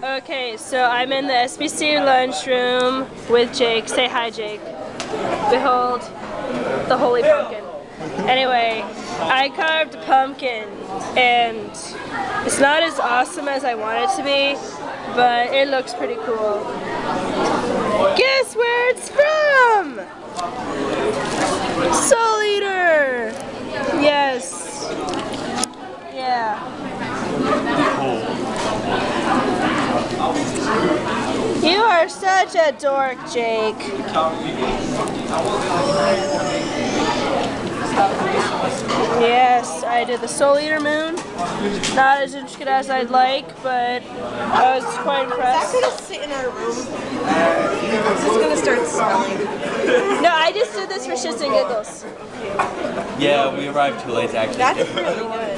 Okay, so I'm in the SBC lunchroom with Jake. Say hi, Jake. Behold the holy pumpkin. Anyway, I carved a pumpkin, and it's not as awesome as I want it to be, but it looks pretty cool. Guess where it's from? Soul Eater! Yes. Yeah. You are such a dork, Jake. Yes, I did the Soul Eater moon. Not as intricate as I'd like, but I was quite impressed. Is that going to sit in our room? This is going to start smelling. No, I just did this for shits and giggles. Yeah, we arrived too late actually. That's really good.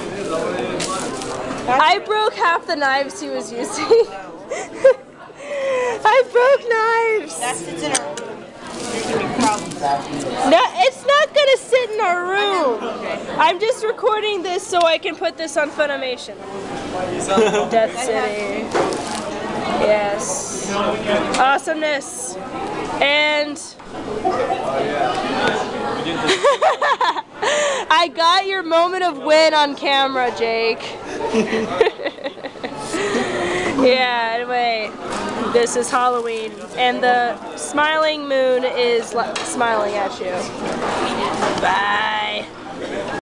I broke half the knives he was using. I broke knives. That sits in our room. There's going to be problems. No, it's not going to sit in our room. I'm just recording this so I can put this on Funimation. Death City. Yes. Awesomeness. And I got your moment of win on camera, Jake. Yeah, anyway, this is Halloween, and the smiling moon is smiling at you. Bye.